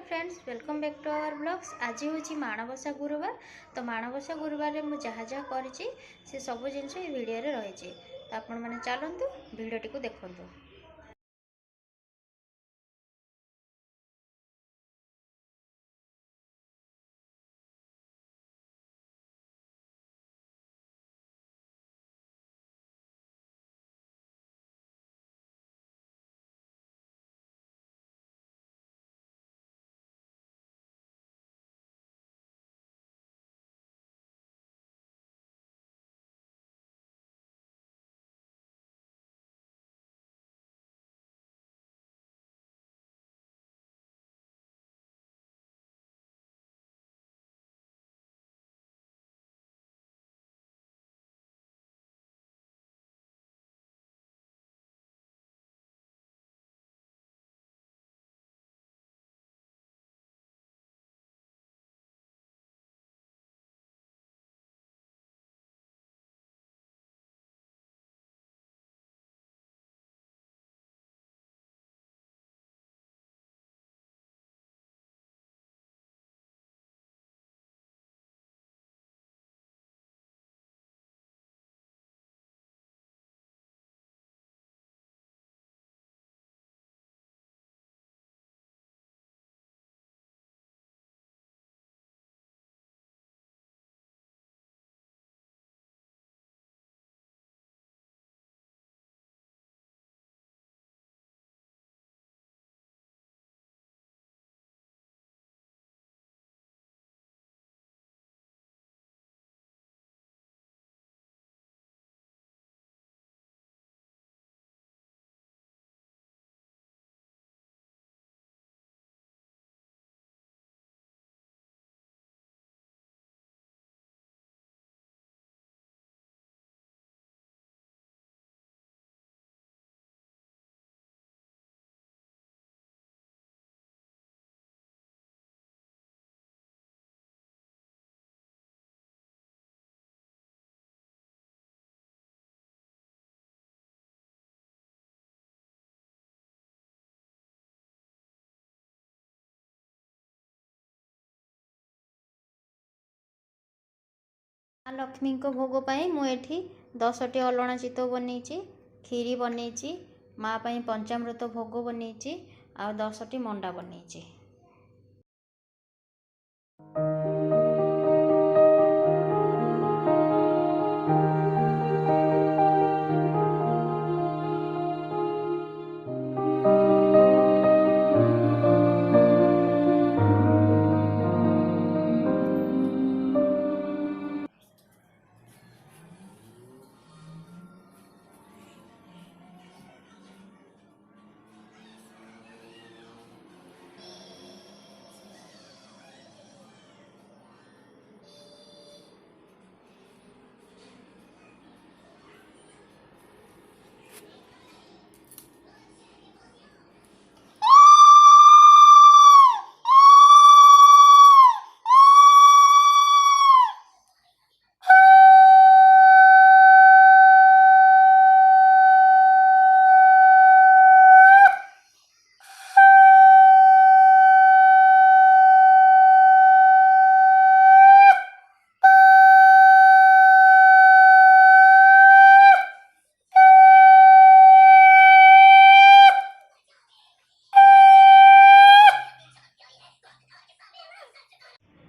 Friends, welcome back to our blogs. आज हूँ माणबसा गुरुवार। तो माणबसा गुरुवार में मुझे जहाँ करी से सब जिन भिडियो रही। तो आपण मैंने चलतु भिडटी को देखु। माँ लक्ष्मी को भोग पाई मुझे 10टी अलणा चितौ बनी खीरी बनी माँ पाई पंचामृत भोग बनी आ 10टी मंडा बनी।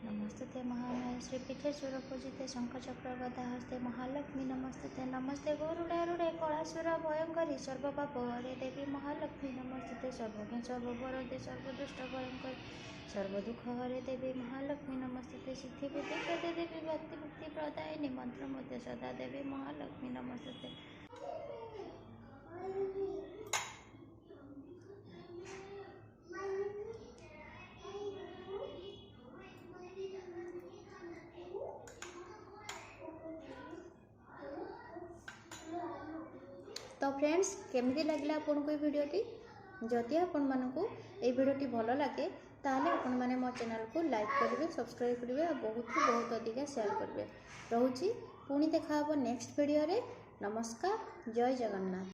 नमस्ते महामाया श्रीपीठे सुरपूजिते शंखचक्र गदा हस्ते महालक्ष्मी नमस्ते। नमस्ते गरुडारूढ़े कलासुर भयंकरी सर्वपाप हरे देवी महालक्ष्मी नमस्ते। सर्वज्ञ सर्ववरदे सर्वदुष्ट भयंकर सर्वदुख हरे देवी महालक्ष्मी नमस्ते। सिद्धि बुद्धि प्रदे देवी भक्ति मुक्ति प्रदायिनी मंत्र मध्य सदा देवी महालक्ष्मी नमस्ते। तो फ्रेंड्स, केमती लगला आपन को वीडियोटी? जदि आपण मानकू ए वीडियोटी भल लगे ताहले आपण माने मो चैनल को लाइक करेंगे, सब्सक्राइब करेंगे और बहुत अधिक शेयर करेंगे। रोची पुणी देखा नेक्स्ट वीडियो रे। नमस्कार, जय जगन्नाथ।